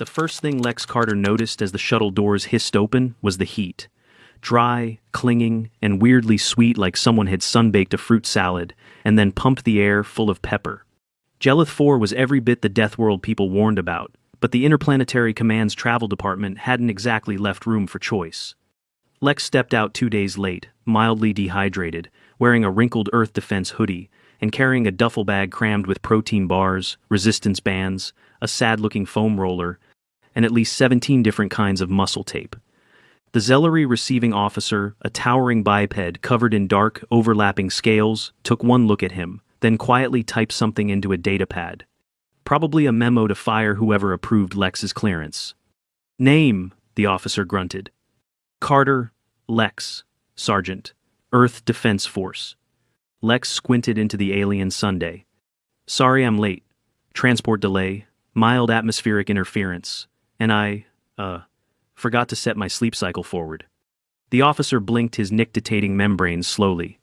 The first thing Lex Carter noticed as the shuttle doors hissed open was the heat. Dry, clinging, and weirdly sweet, like someone had sunbaked a fruit salad and then pumped the air full of pepper. Jelith 4 was every bit the Deathworld people warned about, but the Interplanetary Command's travel department hadn't exactly left room for choice. Lex stepped out 2 days late, mildly dehydrated, wearing a wrinkled Earth Defense hoodie, and carrying a duffel bag crammed with protein bars, resistance bands, a sad-looking foam roller, and at least 17 different kinds of muscle tape. The Zellery receiving officer, a towering biped covered in dark, overlapping scales, took one look at him, then quietly typed something into a datapad. Probably a memo to fire whoever approved Lex's clearance. "Name," the officer grunted. "Carter, Lex, Sergeant, Earth Defense Force." Lex squinted into the alien Sunday. "Sorry I'm late. Transport delay, mild atmospheric interference, and I forgot to set my sleep cycle forward." The officer blinked his nictitating membranes slowly.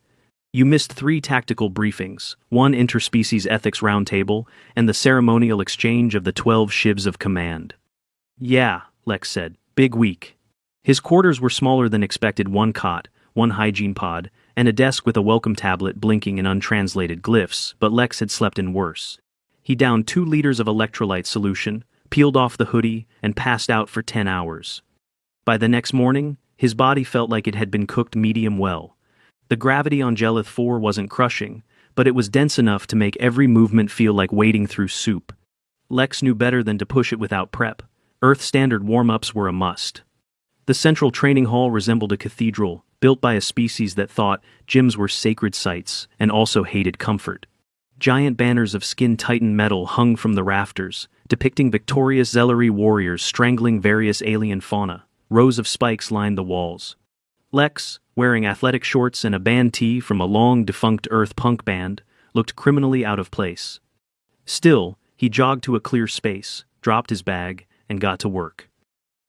"You missed 3 tactical briefings, 1 interspecies ethics roundtable, and the ceremonial exchange of the 12 shivs of command." "Yeah," Lex said. "Big week." His quarters were smaller than expected: 1 cot, 1 hygiene pod, and a desk with a welcome tablet blinking in untranslated glyphs, but Lex had slept in worse. He downed 2 liters of electrolyte solution, peeled off the hoodie, and passed out for 10 hours. By the next morning, his body felt like it had been cooked medium well. The gravity on Jelith 4 wasn't crushing, but it was dense enough to make every movement feel like wading through soup. Lex knew better than to push it without prep. Earth standard warm-ups were a must. The central training hall resembled a cathedral, built by a species that thought gyms were sacred sites and also hated comfort. Giant banners of skin-tightened metal hung from the rafters, depicting victorious Zellery warriors strangling various alien fauna. Rows of spikes lined the walls. Lex, wearing athletic shorts and a band tee from a long-defunct Earth punk band, looked criminally out of place. Still, he jogged to a clear space, dropped his bag, and got to work.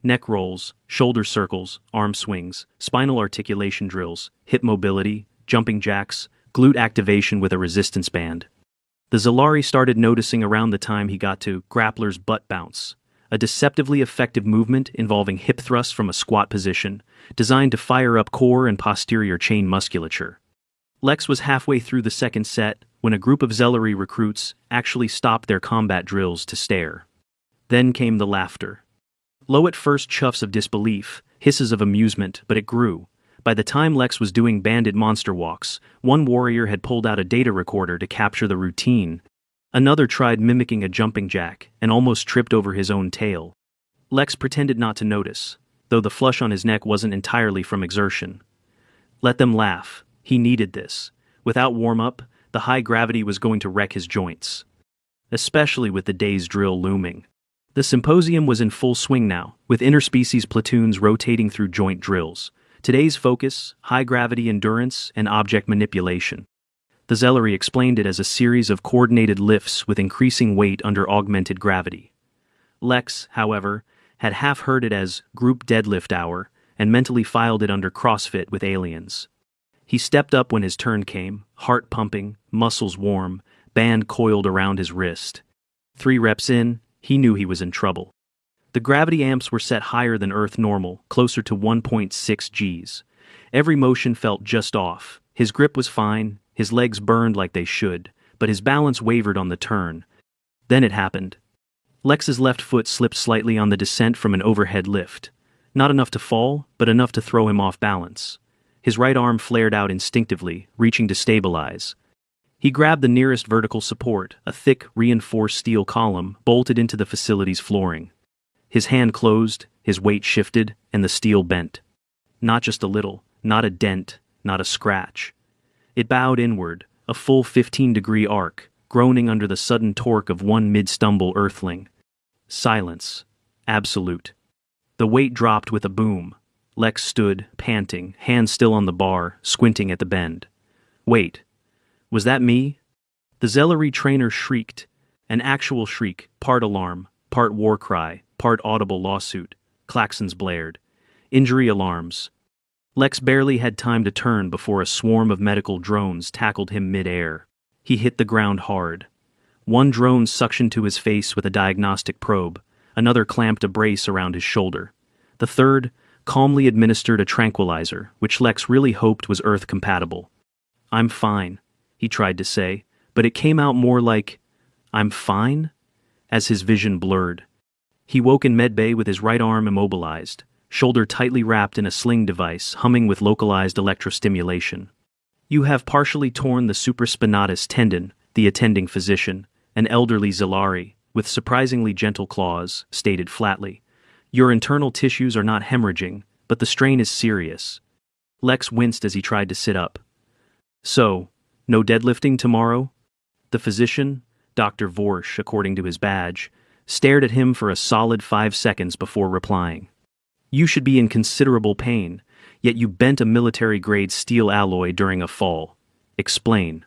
Neck rolls, shoulder circles, arm swings, spinal articulation drills, hip mobility, jumping jacks, glute activation with a resistance band. The Zellery started noticing around the time he got to grappler's butt bounce, a deceptively effective movement involving hip thrusts from a squat position, designed to fire up core and posterior chain musculature. Lex was halfway through the second set when a group of Zellery recruits actually stopped their combat drills to stare. Then came the laughter. Low at first chuffs of disbelief, hisses of amusement, but it grew. By the time Lex was doing bandit monster walks, one warrior had pulled out a data recorder to capture the routine. Another tried mimicking a jumping jack and almost tripped over his own tail. Lex pretended not to notice, though the flush on his neck wasn't entirely from exertion. Let them laugh. He needed this. Without warm-up, the high gravity was going to wreck his joints. Especially with the day's drill looming. The symposium was in full swing now, with interspecies platoons rotating through joint drills. Today's focus, high-gravity endurance and object manipulation. The Zellery explained it as a series of coordinated lifts with increasing weight under augmented gravity. Lex, however, had half heard it as group deadlift hour and mentally filed it under CrossFit with aliens. He stepped up when his turn came, heart pumping, muscles warm, band coiled around his wrist. 3 reps in, he knew he was in trouble. The gravity amps were set higher than Earth normal, closer to 1.6 Gs. Every motion felt just off. His grip was fine, his legs burned like they should, but his balance wavered on the turn. Then it happened. Lex's left foot slipped slightly on the descent from an overhead lift. Not enough to fall, but enough to throw him off balance. His right arm flared out instinctively, reaching to stabilize. He grabbed the nearest vertical support, a thick, reinforced steel column bolted into the facility's flooring. His hand closed, his weight shifted, and the steel bent. Not just a little, not a dent, not a scratch. It bowed inward, a full 15-degree arc, groaning under the sudden torque of one mid-stumble earthling. Silence. Absolute. The weight dropped with a boom. Lex stood, panting, hands still on the bar, squinting at the bend. Wait. Was that me? The Zellery trainer shrieked. An actual shriek, part alarm, part war cry, part audible lawsuit. Klaxons blared. Injury alarms. Lex barely had time to turn before a swarm of medical drones tackled him mid-air. He hit the ground hard. One drone suctioned to his face with a diagnostic probe. Another clamped a brace around his shoulder. The third calmly administered a tranquilizer, which Lex really hoped was Earth-compatible. "I'm fine," he tried to say, but it came out more like, "I'm fine?" as his vision blurred. He woke in medbay with his right arm immobilized, shoulder tightly wrapped in a sling device humming with localized electrostimulation. "You have partially torn the supraspinatus tendon," the attending physician, an elderly Zellari, with surprisingly gentle claws, stated flatly. "Your internal tissues are not hemorrhaging, but the strain is serious." Lex winced as he tried to sit up. "So, no deadlifting tomorrow?" The physician, Dr. Vorsch according to his badge, stared at him for a solid 5 seconds before replying. "You should be in considerable pain, yet you bent a military-grade steel alloy during a fall. Explain."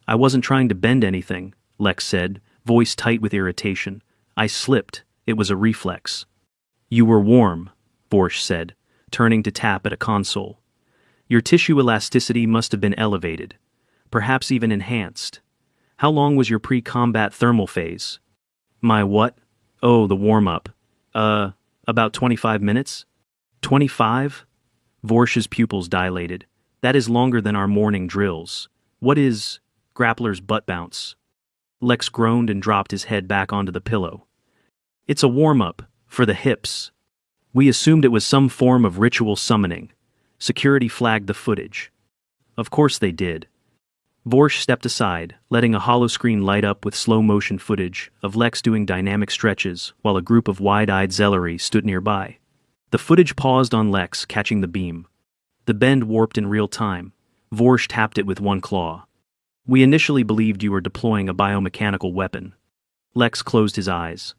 "I wasn't trying to bend anything," Lex said, voice tight with irritation. "I slipped. It was a reflex." "You were warm," Vorsch said, turning to tap at a console. "Your tissue elasticity must have been elevated, perhaps even enhanced. How long was your pre-combat thermal phase?" "My what?" "Oh, the warm-up. About 25 minutes?" 25? Vorsch's pupils dilated. "That is longer than our morning drills. What is grappler's butt bounce?" Lex groaned and dropped his head back onto the pillow. "It's a warm-up, for the hips. We assumed it was some form of ritual summoning. Security flagged the footage." "Of course they did." Vorsch stepped aside, letting a holoscreen light up with slow-motion footage of Lex doing dynamic stretches while a group of wide-eyed Zellari stood nearby. The footage paused on Lex, catching the beam. The bend warped in real time. Vorsch tapped it with one claw. "We initially believed you were deploying a biomechanical weapon." Lex closed his eyes.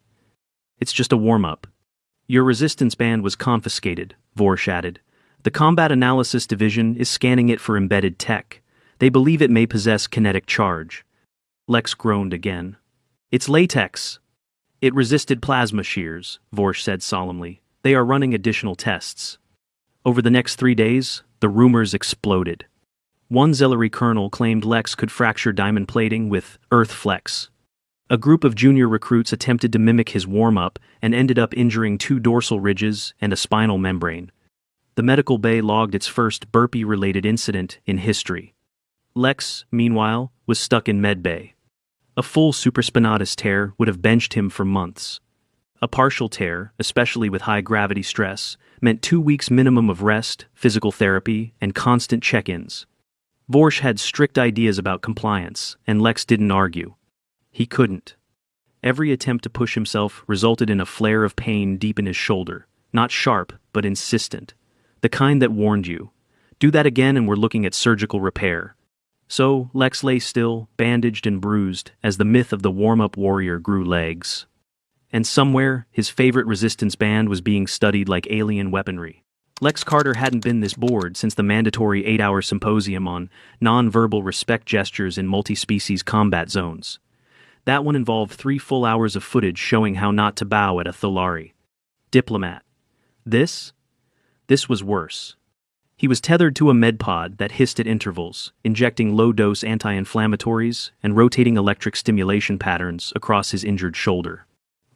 "It's just a warm-up." "Your resistance band was confiscated," Vorsch added. "The Combat Analysis Division is scanning it for embedded tech. They believe it may possess kinetic charge." Lex groaned again. "It's latex." "It resisted plasma shears," Vorsch said solemnly. "They are running additional tests." Over the next 3 days, the rumors exploded. One Zellari colonel claimed Lex could fracture diamond plating with Earth Flex. A group of junior recruits attempted to mimic his warm-up and ended up injuring 2 dorsal ridges and a spinal membrane. The medical bay logged its first burpee-related incident in history. Lex, meanwhile, was stuck in medbay. A full supraspinatus tear would have benched him for months. A partial tear, especially with high-gravity stress, meant 2 weeks minimum of rest, physical therapy, and constant check-ins. Vorsch had strict ideas about compliance, and Lex didn't argue. He couldn't. Every attempt to push himself resulted in a flare of pain deep in his shoulder, not sharp, but insistent. The kind that warned you. Do that again and we're looking at surgical repair. So, Lex lay still, bandaged and bruised, as the myth of the warm-up warrior grew legs. And somewhere, his favorite resistance band was being studied like alien weaponry. Lex Carter hadn't been this bored since the mandatory 8-hour symposium on non-verbal respect gestures in multi-species combat zones. That one involved 3 full hours of footage showing how not to bow at a Tholari. Diplomat. This was worse. He was tethered to a medpod that hissed at intervals, injecting low-dose anti-inflammatories and rotating electric stimulation patterns across his injured shoulder.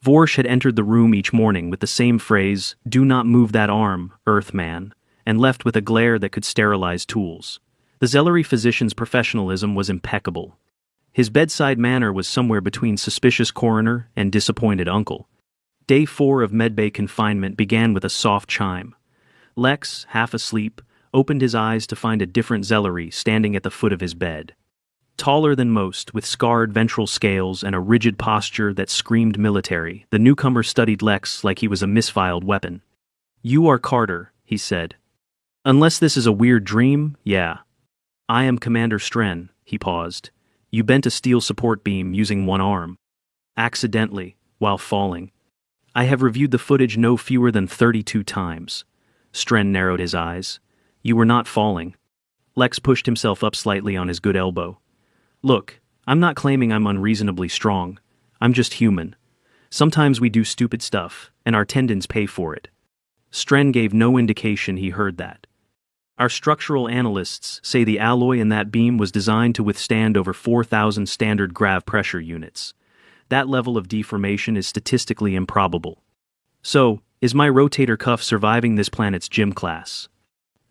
Vorsch had entered the room each morning with the same phrase, "Do not move that arm, Earthman," and left with a glare that could sterilize tools. The Zellari physician's professionalism was impeccable. His bedside manner was somewhere between suspicious coroner and disappointed uncle. Day 4 of medbay confinement began with a soft chime. Lex, half asleep, opened his eyes to find a different Zellari standing at the foot of his bed. Taller than most, with scarred ventral scales and a rigid posture that screamed military, the newcomer studied Lex like he was a misfiled weapon. "You are Carter," he said. "Unless this is a weird dream, yeah. I am Commander Stren," he paused. "You bent a steel support beam using one arm. Accidentally, while falling. I have reviewed the footage no fewer than 32 times. Stren narrowed his eyes. "You were not falling." Lex pushed himself up slightly on his good elbow. "Look, I'm not claiming I'm unreasonably strong. I'm just human. Sometimes we do stupid stuff, and our tendons pay for it." Stren gave no indication he heard that. "Our structural analysts say the alloy in that beam was designed to withstand over 4,000 standard grav pressure units. That level of deformation is statistically improbable." So, is my rotator cuff surviving this planet's gym class?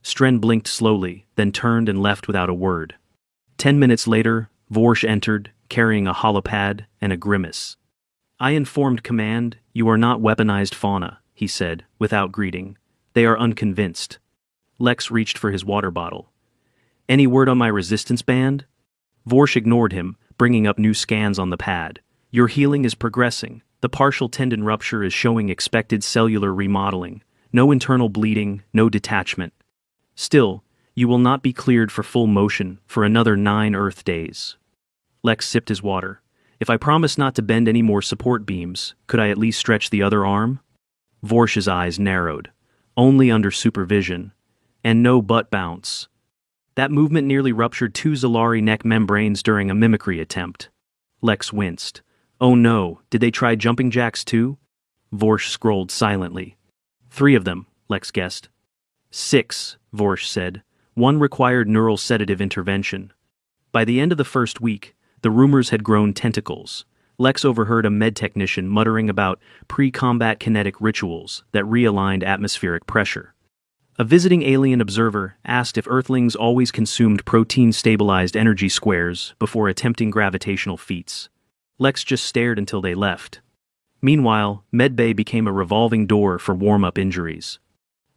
Stren blinked slowly, then turned and left without a word. 10 minutes later, Vorsh entered, carrying a holopad and a grimace. I informed command, you are not weaponized fauna, he said, without greeting. They are unconvinced. Lex reached for his water bottle. Any word on my resistance band? Vorsh ignored him, bringing up new scans on the pad. Your healing is progressing. The partial tendon rupture is showing expected cellular remodeling. No internal bleeding, no detachment. Still, you will not be cleared for full motion for another 9 Earth days. Lex sipped his water. If I promise not to bend any more support beams, could I at least stretch the other arm? Vorsh's eyes narrowed. Only under supervision. And no butt bounce. That movement nearly ruptured 2 Zalari neck membranes during a mimicry attempt. Lex winced. Oh no, did they try jumping jacks too? Vorsh scrolled silently. 3 of them, Lex guessed. 6, Vorsh said. 1 required neural sedative intervention. By the end of the first week, the rumors had grown tentacles. Lex overheard a med technician muttering about pre-combat kinetic rituals that realigned atmospheric pressure. A visiting alien observer asked if Earthlings always consumed protein-stabilized energy squares before attempting gravitational feats. Lex just stared until they left. Meanwhile, Medbay became a revolving door for warm-up injuries.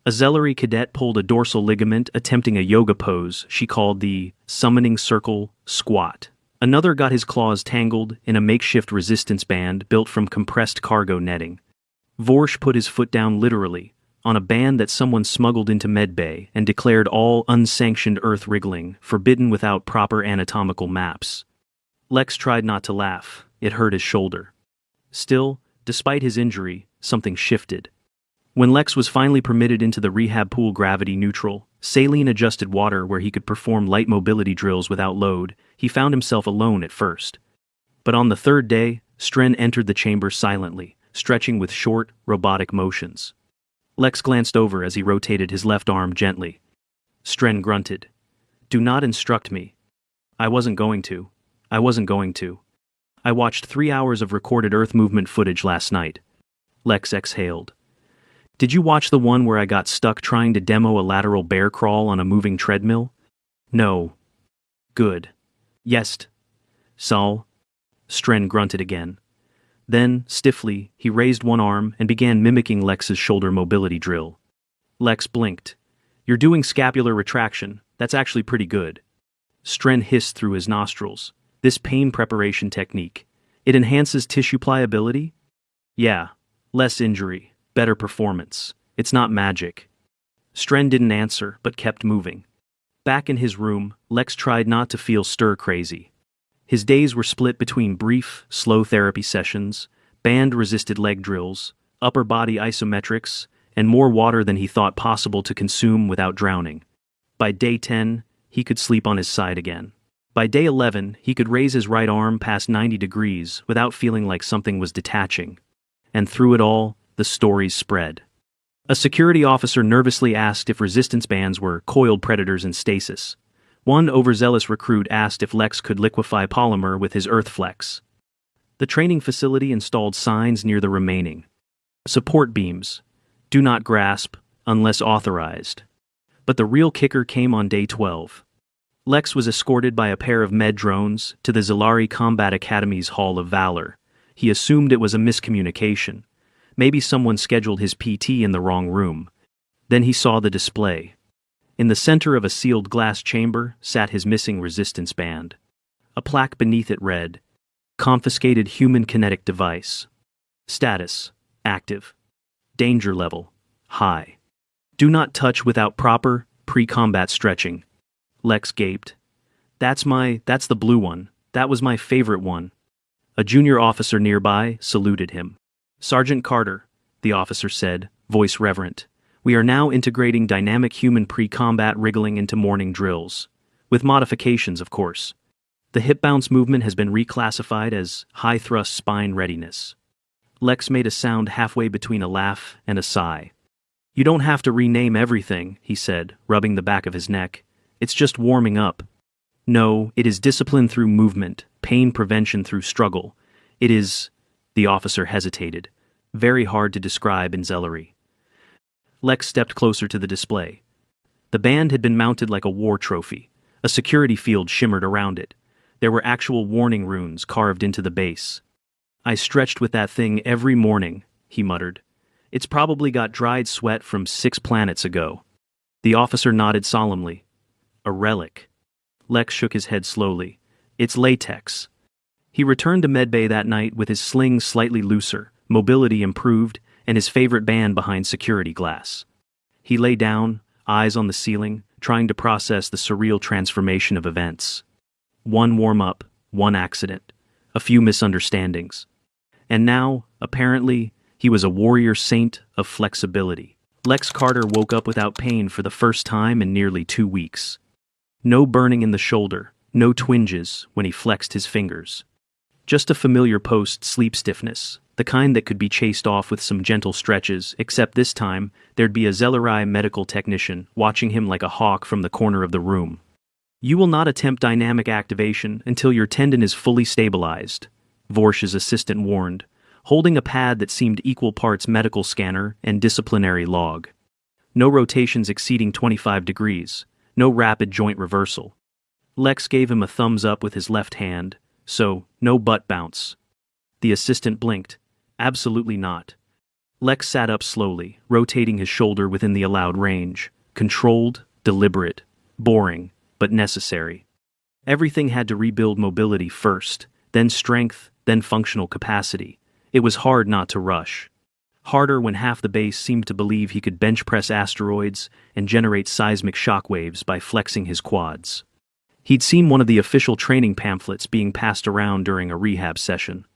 A Zellery cadet pulled a dorsal ligament attempting a yoga pose she called the summoning circle squat. Another got his claws tangled in a makeshift resistance band built from compressed cargo netting. Vorsh put his foot down literally, on a band that someone smuggled into Medbay and declared all unsanctioned earth wriggling forbidden without proper anatomical maps. Lex tried not to laugh. It hurt his shoulder. Still, despite his injury, something shifted. When Lex was finally permitted into the rehab pool gravity neutral, saline-adjusted water where he could perform light mobility drills without load, he found himself alone at first. But on the 3rd day, Stren entered the chamber silently, stretching with short, robotic motions. Lex glanced over as he rotated his left arm gently. Stren grunted. Do not instruct me. I wasn't going to. I watched 3 hours of recorded Earth movement footage last night. Lex exhaled. Did you watch the one where I got stuck trying to demo a lateral bear crawl on a moving treadmill? No. Good. Yes. Sal. Stren grunted again. Then, stiffly, he raised one arm and began mimicking Lex's shoulder mobility drill. Lex blinked. You're doing scapular retraction. That's actually pretty good. Stren hissed through his nostrils. This pain preparation technique. It enhances tissue pliability? Yeah. Less injury. Better performance. It's not magic. Stren didn't answer, but kept moving. Back in his room, Lex tried not to feel stir-crazy. His days were split between brief, slow therapy sessions, band-resisted leg drills, upper body isometrics, and more water than he thought possible to consume without drowning. By day 10, he could sleep on his side again. By day 11, he could raise his right arm past 90 degrees without feeling like something was detaching. And through it all, the stories spread. A security officer nervously asked if resistance bands were coiled predators in stasis. One overzealous recruit asked if Lex could liquefy polymer with his Earthflex. The training facility installed signs near the remaining. Support beams. Do not grasp, unless authorized. But the real kicker came on day 12. Lex was escorted by a pair of med drones to the Zalari Combat Academy's Hall of Valor. He assumed it was a miscommunication. Maybe someone scheduled his PT in the wrong room. Then he saw the display. In the center of a sealed glass chamber sat his missing resistance band. A plaque beneath it read, Confiscated Human Kinetic Device. Status, active. Danger level, high. Do not touch without proper, pre-combat stretching. Lex gaped. That's the blue one. That was my favorite one. A junior officer nearby saluted him. Sergeant Carter, the officer said, voice reverent. We are now integrating dynamic human pre-combat wriggling into morning drills. With modifications, of course. The hip bounce movement has been reclassified as high-thrust spine readiness. Lex made a sound halfway between a laugh and a sigh. You don't have to rename everything, he said, rubbing the back of his neck. It's just warming up. No, it is discipline through movement, pain prevention through struggle. It is... The officer hesitated. very hard to describe in Zellery. Lex stepped closer to the display. The band had been mounted like a war trophy. A security field shimmered around it. There were actual warning runes carved into the base. "I stretched with that thing every morning," he muttered. "It's probably got dried sweat from 6 planets ago." The officer nodded solemnly. "A relic." Lex shook his head slowly. "It's latex." He returned to medbay that night with his sling slightly looser, mobility improved, and his favorite band behind security glass. He lay down, eyes on the ceiling, trying to process the surreal transformation of events. One warm-up, one accident, a few misunderstandings. And now, apparently, he was a warrior saint of flexibility. Lex Carter woke up without pain for the first time in nearly 2 weeks. No burning in the shoulder, no twinges when he flexed his fingers. Just a familiar post-sleep stiffness, the kind that could be chased off with some gentle stretches, except this time, there'd be a Zellery medical technician watching him like a hawk from the corner of the room. "You will not attempt dynamic activation until your tendon is fully stabilized," Vorsch's assistant warned, holding a pad that seemed equal parts medical scanner and disciplinary log. No rotations exceeding 25 degrees, no rapid joint reversal. Lex gave him a thumbs up with his left hand, so, no butt bounce. The assistant blinked. Absolutely not. Lex sat up slowly, rotating his shoulder within the allowed range. Controlled, deliberate, boring, but necessary. Everything had to rebuild mobility first, then strength, then functional capacity. It was hard not to rush. Harder when half the base seemed to believe he could bench press asteroids and generate seismic shockwaves by flexing his quads. He'd seen one of the official training pamphlets being passed around during a rehab session.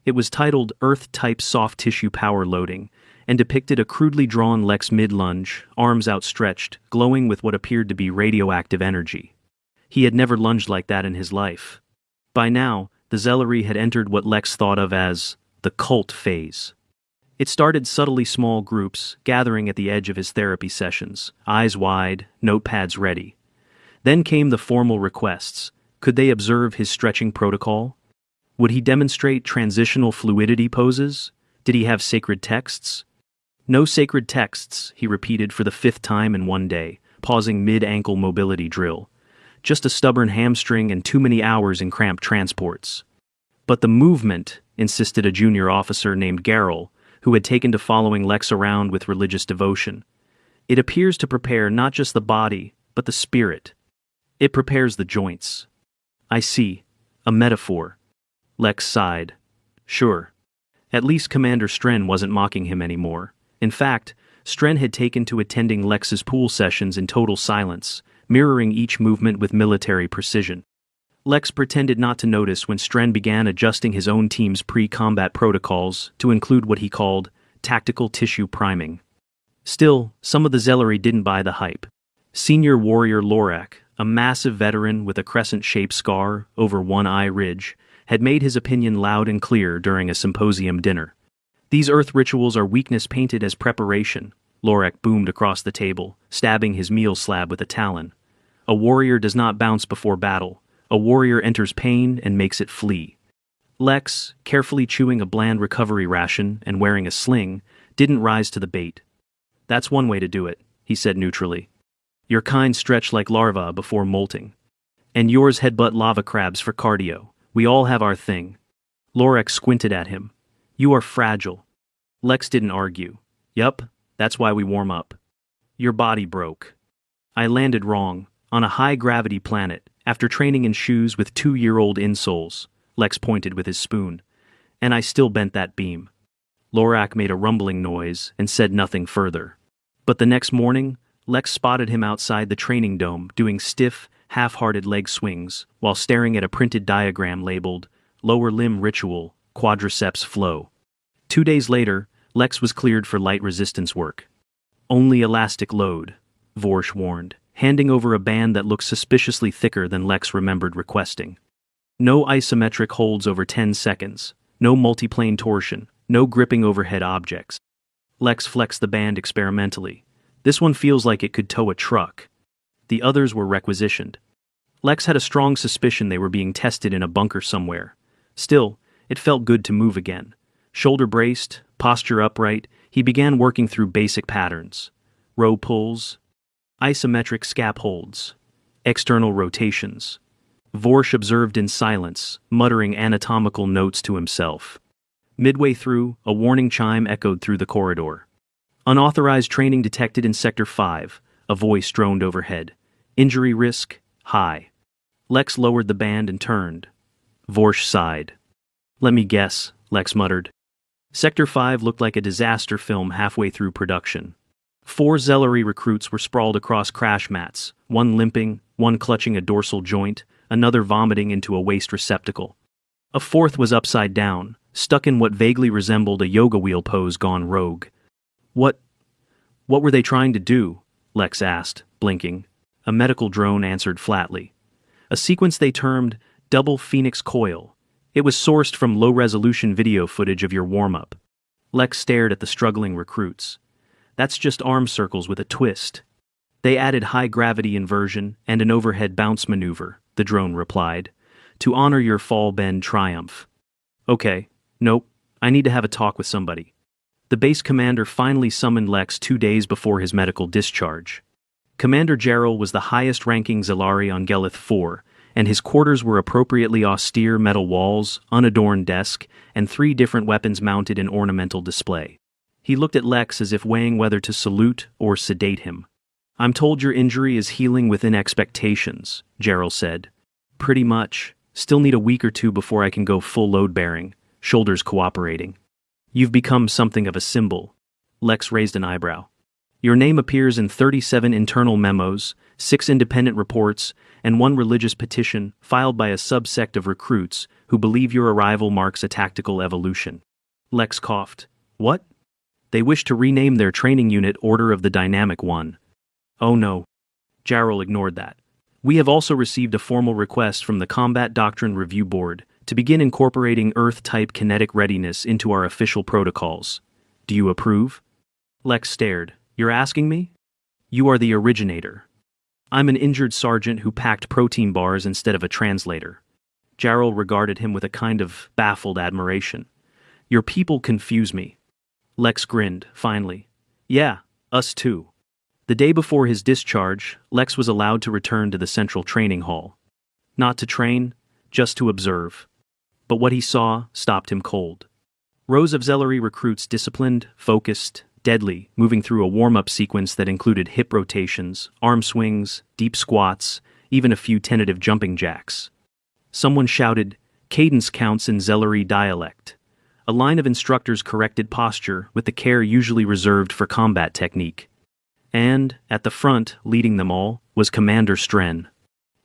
It was titled Earth-Type Soft Tissue Power Loading, and depicted a crudely drawn Lex mid-lunge, arms outstretched, glowing with what appeared to be radioactive energy. He had never lunged like that in his life. By now, the Zellery had entered what Lex thought of as the cult phase. It started subtly small groups, gathering at the edge of his therapy sessions, eyes wide, notepads ready. Then came the formal requests. Could they observe his stretching protocol? Would he demonstrate transitional fluidity poses? Did he have sacred texts? "No sacred texts," he repeated for the 5th time in one day, pausing mid-ankle mobility drill. "Just a stubborn hamstring and too many hours in cramped transports." "But the movement," insisted a junior officer named Garrel, who had taken to following Lex around with religious devotion. "It appears to prepare not just the body, but the spirit. It prepares the joints." "I see. A metaphor." Lex sighed. Sure. At least Commander Stren wasn't mocking him anymore. In fact, Stren had taken to attending Lex's pool sessions in total silence, mirroring each movement with military precision. Lex pretended not to notice when Stren began adjusting his own team's pre-combat protocols to include what he called tactical tissue priming. Still, some of the Zellery didn't buy the hype. Senior warrior Lorak, a massive veteran with a crescent-shaped scar over one eye ridge, had made his opinion loud and clear during a symposium dinner. "These earth rituals are weakness painted as preparation," Lorak boomed across the table, stabbing his meal slab with a talon. "A warrior does not bounce before battle. A warrior enters pain and makes it flee." Lex, carefully chewing a bland recovery ration and wearing a sling, didn't rise to the bait. "That's one way to do it," he said neutrally. "Your kind stretch like larvae before molting. And yours headbutt lava crabs for cardio. We all have our thing." Lorak squinted at him. "You are fragile." Lex didn't argue. "Yup, that's why we warm up." "Your body broke." "I landed wrong, on a high-gravity planet, after training in shoes with 2-year-old insoles," Lex pointed with his spoon. "And I still bent that beam." Lorak made a rumbling noise and said nothing further. But the next morning, Lex spotted him outside the training dome doing stiff, half-hearted leg swings while staring at a printed diagram labeled Lower Limb Ritual, Quadriceps Flow. 2 days later, Lex was cleared for light resistance work. "Only elastic load," Vorsch warned, handing over a band that looked suspiciously thicker than Lex remembered requesting. "No isometric holds over 10 seconds, no multiplane torsion, no gripping overhead objects." Lex flexed the band experimentally. "This one feels like it could tow a truck." The others were requisitioned. Lex had a strong suspicion they were being tested in a bunker somewhere. Still, it felt good to move again. Shoulder braced, posture upright, he began working through basic patterns. Row pulls, isometric scap holds, external rotations. Vorsh observed in silence, muttering anatomical notes to himself. Midway through, a warning chime echoed through the corridor. Unauthorized training detected in Sector 5, a voice droned overhead. Injury risk, high. Lex lowered the band and turned. Vorsh sighed. Let me guess, Lex muttered. Sector 5 looked like a disaster film halfway through production. 4 Zellery recruits were sprawled across crash mats, one limping, one clutching a dorsal joint, another vomiting into a waste receptacle. A 4th was upside down, stuck in what vaguely resembled a yoga wheel pose gone rogue. What were they trying to do? Lex asked, blinking. A medical drone answered flatly. A sequence they termed Double Phoenix Coil. It was sourced from low-resolution video footage of your warm-up. Lex stared at the struggling recruits. That's just arm circles with a twist. They added high-gravity inversion and an overhead bounce maneuver, the drone replied, to honor your fall-bend triumph. Okay, nope, I need to have a talk with somebody. The base commander finally summoned Lex 2 days before his medical discharge. Commander Gerald was the highest-ranking Zelari on Gelith 4, and his quarters were appropriately austere metal walls, unadorned desk, and 3 different weapons mounted in ornamental display. He looked at Lex as if weighing whether to salute or sedate him. I'm told your injury is healing within expectations, Gerald said. Pretty much. Still need a week or 2 before I can go full load-bearing, shoulders cooperating. You've become something of a symbol. Lex raised an eyebrow. Your name appears in 37 internal memos, 6 independent reports, and 1 religious petition filed by a subsect of recruits who believe your arrival marks a tactical evolution. Lex coughed. What? They wish to rename their training unit Order of the Dynamic One. Oh no. Jarrell ignored that. We have also received a formal request from the Combat Doctrine Review Board to begin incorporating Earth-type kinetic readiness into our official protocols. Do you approve? Lex stared. You're asking me? You are the originator. I'm an injured sergeant who packed protein bars instead of a translator. Jarrell regarded him with a kind of baffled admiration. Your people confuse me. Lex grinned, finally. Yeah, us too. The day before his discharge, Lex was allowed to return to the central training hall. Not to train, just to observe. But what he saw stopped him cold. Rows of Zellery recruits disciplined, focused, deadly, moving through a warm-up sequence that included hip rotations, arm swings, deep squats, even a few tentative jumping jacks. Someone shouted, cadence counts in Zellery dialect. A line of instructors corrected posture with the care usually reserved for combat technique. And, at the front, leading them all, was Commander Stren.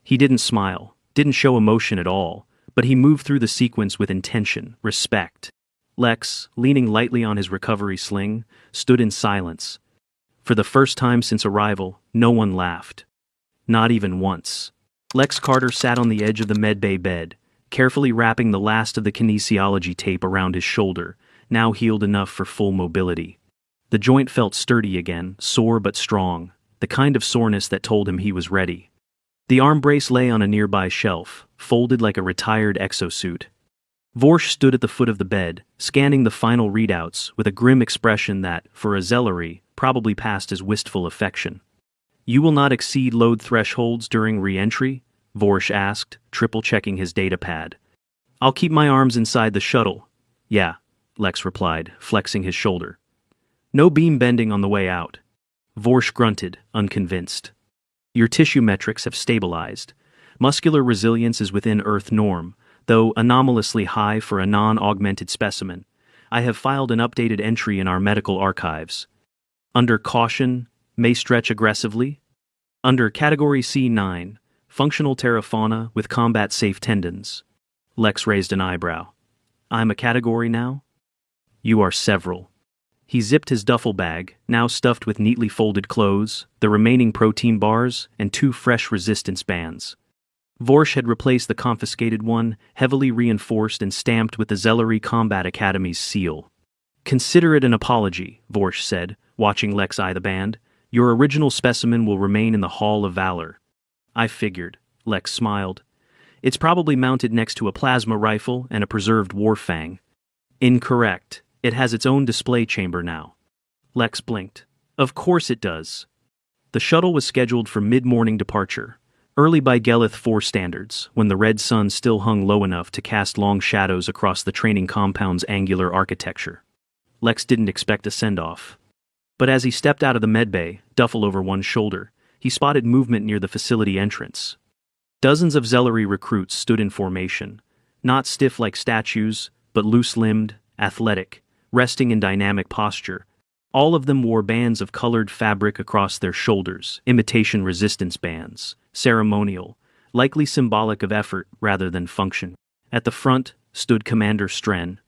He didn't smile, didn't show emotion at all, but he moved through the sequence with intention, respect. Lex, leaning lightly on his recovery sling, stood in silence. For the first time since arrival, no one laughed. Not even once. Lex Carter sat on the edge of the medbay bed, carefully wrapping the last of the kinesiology tape around his shoulder, now healed enough for full mobility. The joint felt sturdy again, sore but strong, the kind of soreness that told him he was ready. The arm brace lay on a nearby shelf, folded like a retired exosuit. Vorsh stood at the foot of the bed, scanning the final readouts with a grim expression that, for a Zellery, probably passed as wistful affection. You will not exceed load thresholds during re-entry? Vorsh asked, triple-checking his datapad. I'll keep my arms inside the shuttle. Yeah, Lex replied, flexing his shoulder. No beam bending on the way out. Vorsh grunted, unconvinced. Your tissue metrics have stabilized. Muscular resilience is within Earth norm, though anomalously high for a non-augmented specimen. I have filed an updated entry in our medical archives. Under caution, may stretch aggressively. Under Category C9, functional terrafauna with combat-safe tendons. Lex raised an eyebrow. I'm a category now? You are several. He zipped his duffel bag, now stuffed with neatly folded clothes, the remaining protein bars, and 2 fresh resistance bands. Vorsh had replaced the confiscated one, heavily reinforced and stamped with the Zellery Combat Academy's seal. Consider it an apology, Vorsh said, watching Lex eye the band. Your original specimen will remain in the Hall of Valor. I figured, Lex smiled. It's probably mounted next to a plasma rifle and a preserved war fang. Incorrect. It has its own display chamber now. Lex blinked. Of course it does. The shuttle was scheduled for mid-morning departure, early by Gelith 4 standards, when the red sun still hung low enough to cast long shadows across the training compound's angular architecture. Lex didn't expect a send-off. But as he stepped out of the medbay, duffel over one shoulder, he spotted movement near the facility entrance. Dozens of Zellery recruits stood in formation, not stiff like statues, but loose-limbed, athletic, resting in dynamic posture. All of them wore bands of colored fabric across their shoulders, imitation resistance bands, ceremonial, likely symbolic of effort rather than function. At the front stood Commander Stren.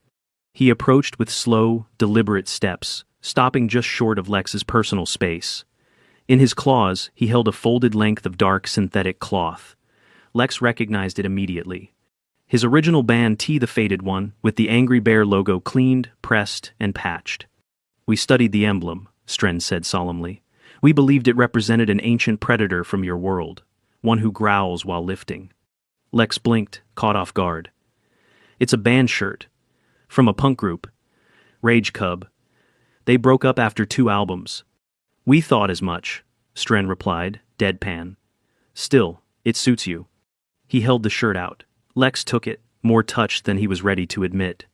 He approached with slow, deliberate steps, stopping just short of Lex's personal space. In his claws, he held a folded length of dark synthetic cloth. Lex recognized it immediately. His original band T, the Faded One, with the Angry Bear logo cleaned, pressed, and patched. We studied the emblem, Stren said solemnly. We believed it represented an ancient predator from your world, one who growls while lifting. Lex blinked, caught off guard. It's a band shirt. From a punk group. Rage Cub. They broke up after 2 albums. We thought as much, Stren replied, deadpan. Still, it suits you. He held the shirt out. Lex took it, more touched than he was ready to admit.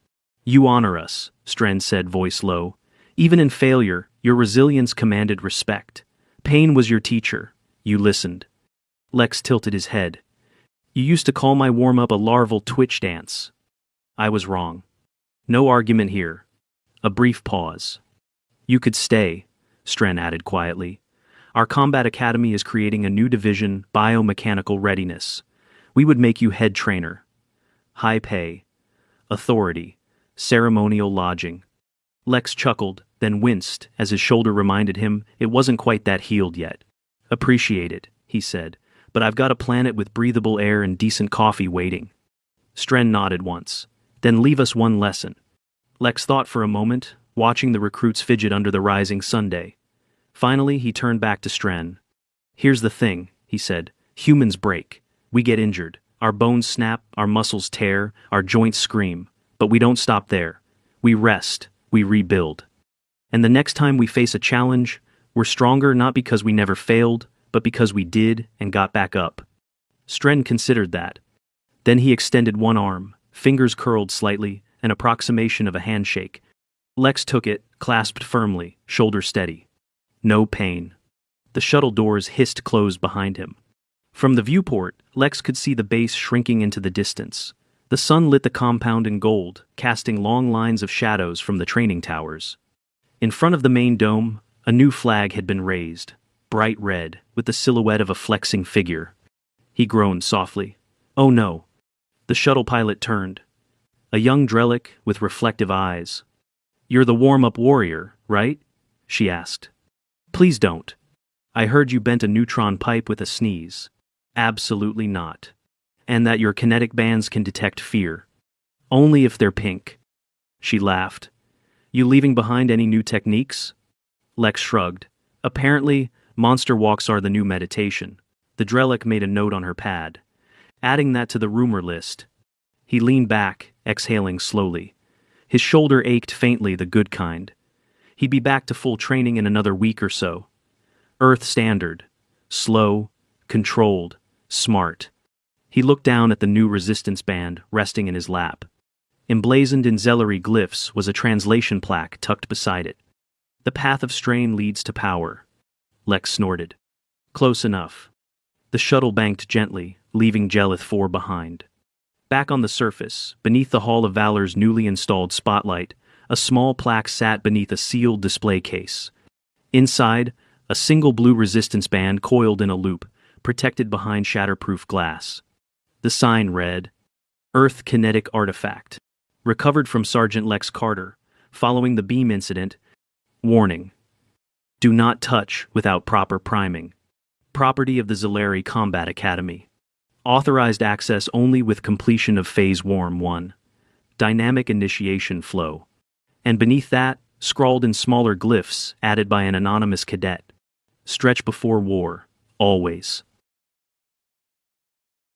You honor us, Stren said, voice low. Even in failure, your resilience commanded respect. Pain was your teacher. You listened. Lex tilted his head. You used to call my warm-up a larval twitch dance. I was wrong. No argument here. A brief pause. You could stay, Stren added quietly. Our combat academy is creating a new division, biomechanical readiness. We would make you head trainer. High pay. Authority. Ceremonial lodging. Lex chuckled, then winced as his shoulder reminded him it wasn't quite that healed yet. Appreciate it, he said, but I've got a planet with breathable air and decent coffee waiting. Stren nodded once. Then leave us one lesson. Lex thought for a moment, watching the recruits fidget under the rising Sunday. Finally, he turned back to Stren. Here's the thing, he said. Humans break. We get injured. Our bones snap, our muscles tear, our joints scream. But we don't stop there. We rest. We rebuild. And the next time we face a challenge, we're stronger not because we never failed, but because we did and got back up. Stren considered that. Then he extended one arm, fingers curled slightly, an approximation of a handshake. Lex took it, clasped firmly, shoulder steady. No pain. The shuttle doors hissed closed behind him. From the viewport, Lex could see the base shrinking into the distance. The sun lit the compound in gold, casting long lines of shadows from the training towers. In front of the main dome, a new flag had been raised, bright red, with the silhouette of a flexing figure. He groaned softly. Oh no. The shuttle pilot turned. A young Drellic with reflective eyes. You're the warm-up warrior, right? She asked. Please don't. I heard you bent a neutron pipe with a sneeze. Absolutely not. And that your kinetic bands can detect fear. Only if they're pink. She laughed. You leaving behind any new techniques? Lex shrugged. Apparently, monster walks are the new meditation. The Drellic made a note on her pad. Adding that to the rumor list. He leaned back, exhaling slowly. His shoulder ached faintly, the good kind. He'd be back to full training in another week or so. Earth standard. Slow, controlled, smart. He looked down at the new resistance band resting in his lap. Emblazoned in Zellery glyphs was a translation plaque tucked beside it. The path of strain leads to power. Lex snorted. Close enough. The shuttle banked gently, leaving Gelith 4 behind. Back on the surface, beneath the Hall of Valor's newly installed spotlight, a small plaque sat beneath a sealed display case. Inside, a single blue resistance band coiled in a loop, protected behind shatterproof glass. The sign read, Earth Kinetic Artifact. Recovered from Sergeant Lex Carter, following the beam incident. Warning. Do not touch without proper priming. Property of the Zellery Combat Academy. Authorized access only with completion of Phase Warm 1. Dynamic initiation flow. And beneath that, scrawled in smaller glyphs added by an anonymous cadet. Stretch before war, always.